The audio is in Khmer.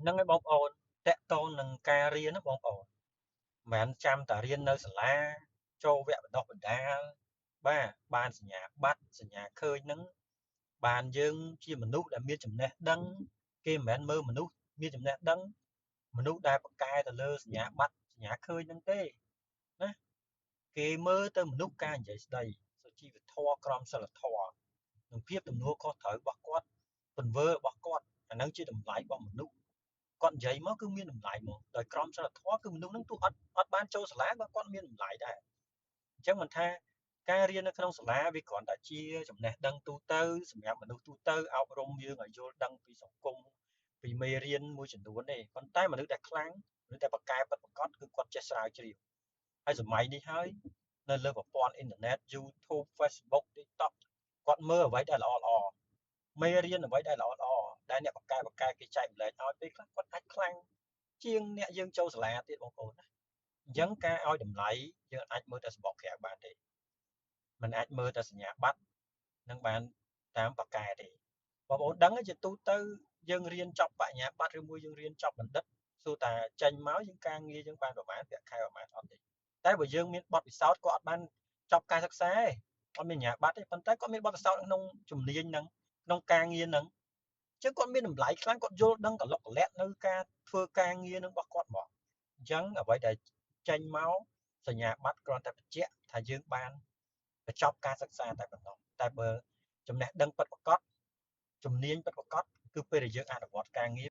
Nâng cái bóng ồn, tẹt tôn nâng ca riêng nó bóng ồn. Mẹn chăm ta riêng nơi sả la, châu vẹn đọc bình đa. Ba, ban sả nhà khơi nâng. Bàn dương chia mà nút đã miết chùm nét đăng. Kê mẹn mơ mà nút miết chùm nét đăng. Mà nút đai bạc cai ta lơ sả nhà khơi nâng tê. Nè, kê mơ tơ mà nút ca vậy đây. Sao chi phải thoa krom sao là thoa. Nâng phiếp tùm nua có thở bạc quát. Phần vơ bạc quát. Anh nâng chi tùm lại bạc mà nút. Còn vậy mà cứ miên lại mà đời krom sao là thoa cứ mình nung tu ắt ban châu sả lá con miên lạiដែរអញ្ចឹងមិនថាការរៀននៅក្នុងសាលាវាគ្រាន់តែជាចំណេះដឹងទូទៅសម្រាប់មនុស្សទូទៅអប់រំយើងឲ្យយល់ដឹងពីសង្គមពីមេរៀនមួយចំនួនទេប៉ុន្តែមនុស្សដែលខ្លាំងឬតែបកកែពិតប្រាកដគឺគាត់ចេះស្រាវជ្រាវហើយសម័យនេះហើយនៅលើប្រព័ន្ធអ៊ីនធឺណិត YouTube Facebook TikTok គាត់មើលអ្វីដែលល្អល្អមេរៀនអ្វីដែលល្អល្អដែលអ្នកបកកែគេចែកម្លែកឲ្យពេលខ្លះគាត់អាចខ្លាំងជាងអ្នកយើងចូលសាលាទៀតបងប្អូនណាអញ្ចឹងការឲ្យតម្លៃយើងអាចមើលតែសម្បកក្រៅបានទេมันអាចមើលតែសញ្ញាបត្រនឹងបានតាមបកកែទេបងប្អូនដឹងជាទូទៅយើងរៀនចប់បញ្ញាបត្រឬមួយយើងរៀនចប់បណ្ឌិតសួរតាចេញមកយើងការងារយើងបានប្រហែលពាក់ខែប្រហែលអត់ទេតែបើយើងមានបទពិសោធន៍ក៏អត់បានចប់ការសិក្សាទេអត់មានអាជ្ញាបត្រទេប៉ុន្តែគាត់មានបទពិសោធន៍ក្នុងជំនាញហ្នឹងក្នុងការងារហ្នឹងចឹងគាត់មានតម្លៃខ្លាំងគាត់យល់ដឹងកលុកកលាក់នៅការធ្វើការងារនឹងរបស់គាត់មកអញ្ចឹងអ្វីដែលចេញមកសញ្ញាបត្រគ្រាន់តែបញ្ជាក់ថាយើងបានបញ្ចប់ការសិក្សាតែប៉ុណ្ណោះតែបើចំណេះដឹងពិតប្រាកដជំនាញពិតប្រាកដគឺពេលដែលយើងអនុវត្តការងារ